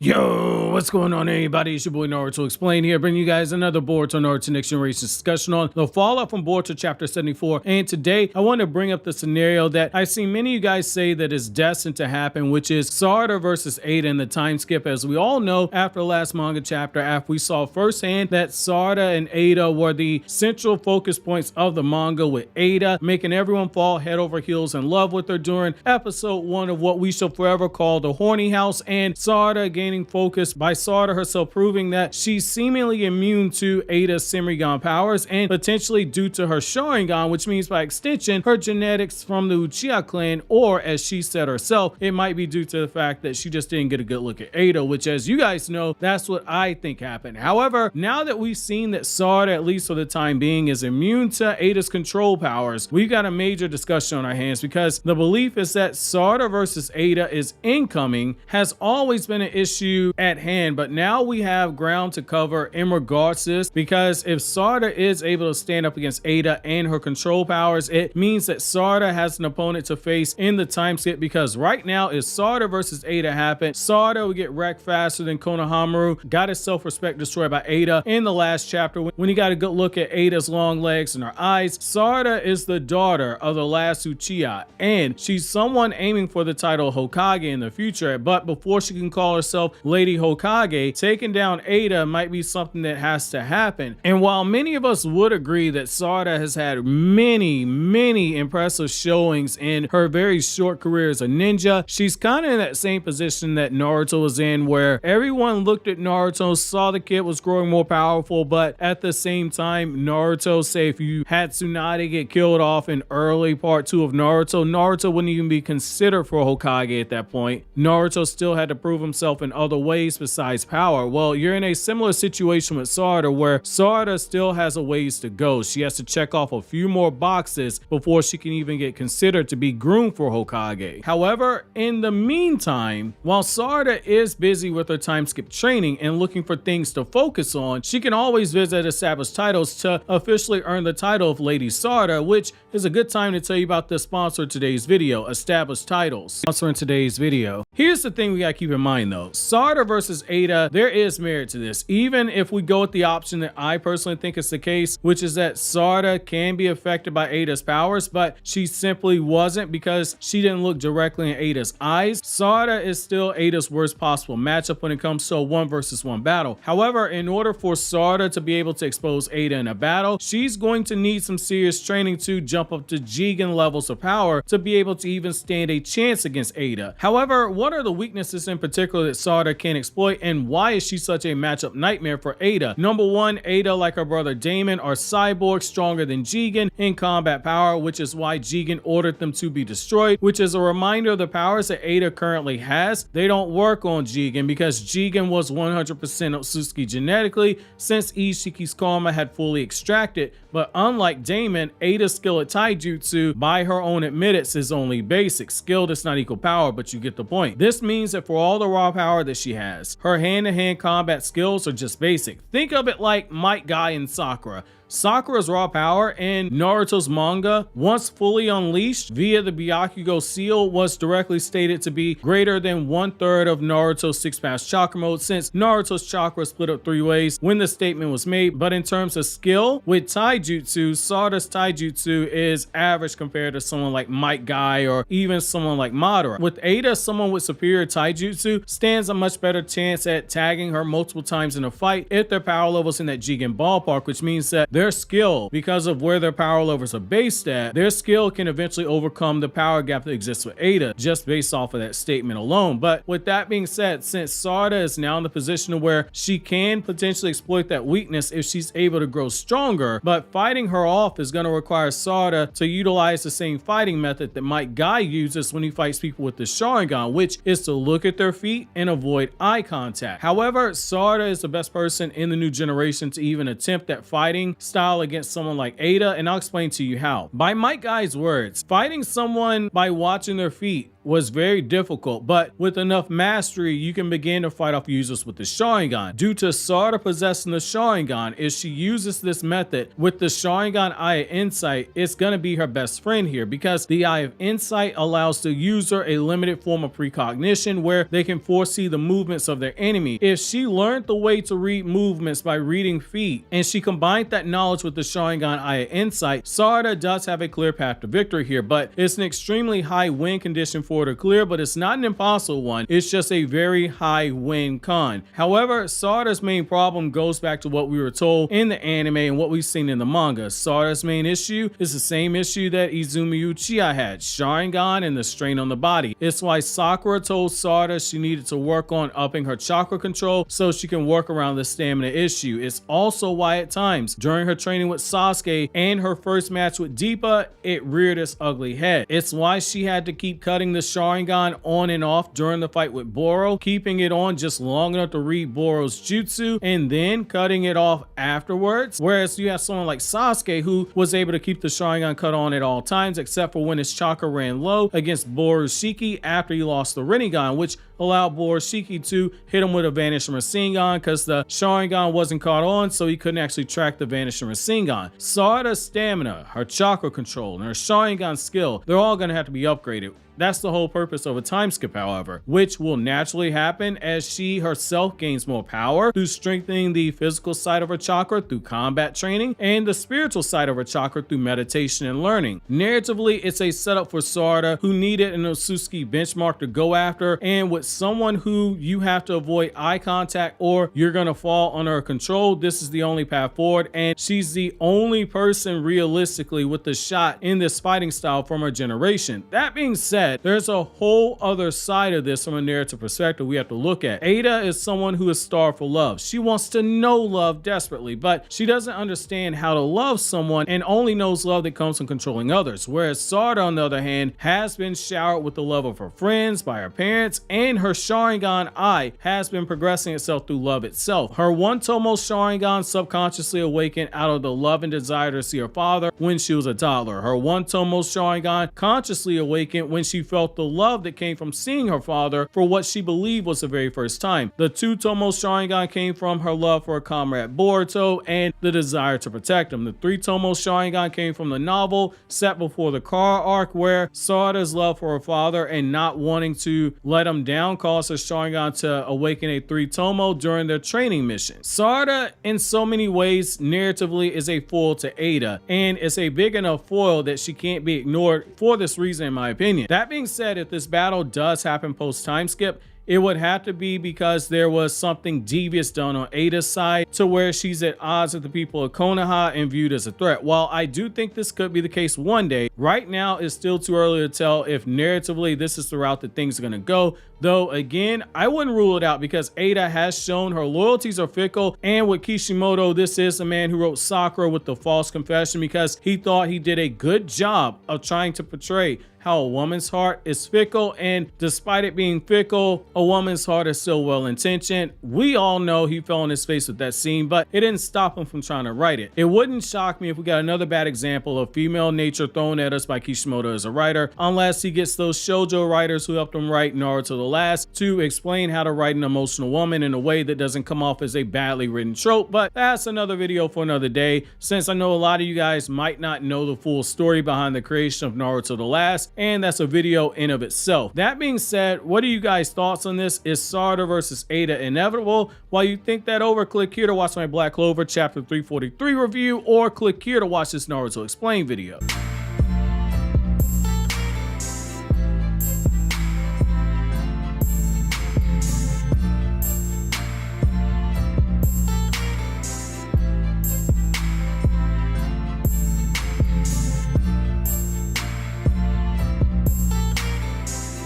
Yo, what's going on, everybody? It's your boy Naruto Explain here, bringing you guys another Boruto Naruto Next Generations discussion on the fallout from Boruto Chapter 74. And today, I want to bring up the scenario that I've seen many of you guys say that is destined to happen, which is Sarada versus Ada in the time skip. As we all know, after the last manga chapter, after we saw firsthand that Sarada and Ada were the central focus points of the manga, with Ada making everyone fall head over heels in love with her during episode 1 of what we shall forever call the Horny House, and Sarada gaining focus by Sarada herself proving that she's seemingly immune to Ada's Semigon powers, and potentially due to her Sharingan, which means by extension her genetics from the Uchiha clan, or as she said herself, it might be due to the fact that she just didn't get a good look at Ada, which, as you guys know, that's what I think happened. However, now that we've seen that Sarada, at least for the time being, is immune to Ada's control powers, we've got a major discussion on our hands, because the belief is that Sarada versus Ada is incoming has always been an issue at hand, but now we have ground to cover in regards to this, because if Sarada is able to stand up against Ada and her control powers, it means that Sarada has an opponent to face in the time skip, because right now, if Sarada versus Ada happen, Sarada would get wrecked faster than Konohamaru got his self-respect destroyed by Ada in the last chapter when he got a good look at Ada's long legs and her eyes. Sarada is the daughter of the last Uchiha, and she's someone aiming for the title Hokage in the future, but before she can call herself Lady Hokage, taking down Ada might be something that has to happen. And while many of us would agree that Sarada has had many impressive showings in her very short career as a ninja, she's kind of in that same position that Naruto was in, where everyone looked at Naruto, saw the kid was growing more powerful, but at the same time, Naruto, say if you had Tsunade get killed off in early part 2 of Naruto wouldn't even be considered for Hokage at that point. Naruto still had to prove himself in other ways besides power. Well, you're in a similar situation with Sarada, where Sarada still has a ways to go. She has to check off a few more boxes before she can even get considered to be groomed for Hokage. However, in the meantime, while Sarada is busy with her time skip training and looking for things to focus on, she can always visit established titles to officially earn the title of Lady Sarada, which is a good time to tell you about the sponsor of today's video, Established Titles. Sponsor in today's video. Here's the thing we gotta keep in mind though. Sarada versus Ada, there is merit to this, even if we go with the option that I personally think is the case, which is that Sarada can be affected by Ada's powers, but she simply wasn't, because she didn't look directly in Ada's eyes. Sarada is still Ada's worst possible matchup when it comes to a 1 versus 1 battle. However, in order for Sarada to be able to expose Ada in a battle, she's going to need some serious training to jump up to Jigen levels of power to be able to even stand a chance against Ada. However, what are the weaknesses in particular that Sarada can exploit, and why is she such a matchup nightmare for Ada? Number 1, Ada, like her brother Damon, are cyborgs stronger than Jigen in combat power, which is why Jigen ordered them to be destroyed, which is a reminder of the powers that Ada currently has. They don't work on Jigen, because Jigen was 100% Otsutsuki genetically since Ishiki's karma had fully extracted, but unlike Damon, Ada's skill at taijutsu, by her own admittance, is only basic. Skill does not equal power, but you get the point. This means that for all the raw power that she has, her hand-to-hand combat skills are just basic. Think of it like Might Guy and Sakura. Sakura's raw power in Naruto's manga, once fully unleashed via the Byakugo seal, was directly stated to be greater than 1/3 of Naruto's 6-pass chakra mode, since Naruto's chakra split up 3 ways when the statement was made. But in terms of skill, with taijutsu, Sarada's taijutsu is average compared to someone like Might Guy or even someone like Madara. With Ada, someone with superior taijutsu stands a much better chance at tagging her multiple times in a fight if their power level's in that Jigen ballpark, which means that their skill, because of where their power levels are based at, their skill can eventually overcome the power gap that exists with Ada, just based off of that statement alone. But with that being said, since Sarada is now in the position where she can potentially exploit that weakness if she's able to grow stronger, but fighting her off is going to require Sarada to utilize the same fighting method that Might Guy uses when he fights people with the Sharingan, which is to look at their feet and avoid eye contact. However, Sarada is the best person in the new generation to even attempt that fighting style against someone like Ada, and I'll explain to you how. By Might Guy's words, fighting someone by watching their feet was very difficult, but with enough mastery, you can begin to fight off users with the Sharingan. Due to Sarada possessing the Sharingan, if she uses this method with the Sharingan Eye of Insight, it's going to be her best friend here, because the Eye of Insight allows the user a limited form of precognition where they can foresee the movements of their enemy. If she learned the way to read movements by reading feet, and she combined that knowledge with the Sharingan Eye of Insight, Sarada does have a clear path to victory here, but it's an extremely high win condition for her to clear, but it's not an impossible one. It's just a very high win con. However, Sarada's main problem goes back to what we were told in the anime and what we've seen in the manga. Sarada's main issue is the same issue that Izumi Uchiha had, Sharingan and the strain on the body. It's why Sakura told Sarada she needed to work on upping her chakra control so she can work around the stamina issue. It's also why at times during her training with Sasuke and her first match with Deepa, it reared its ugly head. It's why she had to keep cutting the Sharingan on and off during the fight with Boro, keeping it on just long enough to read Boro's jutsu and then cutting it off afterwards. Whereas you have someone like Sasuke who was able to keep the Sharingan cut on at all times except for when his chakra ran low against Borushiki after he lost the Rinnegan, which allowed Borushiki to hit him with a vanishing Rasengan because the Sharingan wasn't caught on, so he couldn't actually track the vanishing Rasengan. Sarada's stamina, her chakra control, and her Sharingan skill, they're all going to have to be upgraded. That's the whole purpose of a time skip, however, which will naturally happen as she herself gains more power through strengthening the physical side of her chakra through combat training and the spiritual side of her chakra through meditation and learning. Narratively, it's a setup for Sarada who needed an Otsutsuki benchmark to go after, and with someone who you have to avoid eye contact or you're gonna fall under her control, this is the only path forward, and she's the only person realistically with the shot in this fighting style from her generation. That being said, there's a whole other side of this from a narrative perspective we have to look at. Ada is someone who is starved for love. She wants to know love desperately, but she doesn't understand how to love someone and only knows love that comes from controlling others. Whereas Sarada, on the other hand, has been showered with the love of her friends, by her parents, and her Sharingan Eye has been progressing itself through love itself. Her one Tomo Sharingan subconsciously awakened out of the love and desire to see her father when she was a toddler. Her one Tomo Sharingan consciously awakened when she felt the love that came from seeing her father for what she believed was the very first time. The two Tomo Sharingan came from her love for her comrade Boruto and the desire to protect him. The three Tomo Sharingan came from the novel set before the car arc, where Sarada's love for her father and not wanting to let him down caused her Sharingan to awaken a three Tomo during their training mission. Sarada, in so many ways, narratively is a foil to Ada, and it's a big enough foil that she can't be ignored for this reason, in my opinion. That being said, if this battle does happen post time skip, it would have to be because there was something devious done on Ada's side to where she's at odds with the people of Konoha and viewed as a threat. While I do think this could be the case one day, right now it's still too early to tell if narratively this is the route that things are going to go. Though again, I wouldn't rule it out because Ada has shown her loyalties are fickle, and with Kishimoto, this is a man who wrote Sakura with the false confession because he thought he did a good job of trying to portray how a woman's heart is fickle, and despite it being fickle, a woman's heart is still well-intentioned. We all know he fell on his face with that scene, but it didn't stop him from trying to write it. It wouldn't shock me if we got another bad example of female nature thrown at us by Kishimoto as a writer, unless he gets those shoujo writers who helped him write Naruto the Last to explain how to write an emotional woman in a way that doesn't come off as a badly written trope. But that's another video for another day, since I know a lot of you guys might not know the full story behind the creation of Naruto the Last, and that's a video in of itself. That being said, what are you guys' thoughts on this? Is Sarada versus Ada inevitable? While you think that over, click here to watch my Black Clover chapter 343 review, or click here to watch this Naruto Explained video.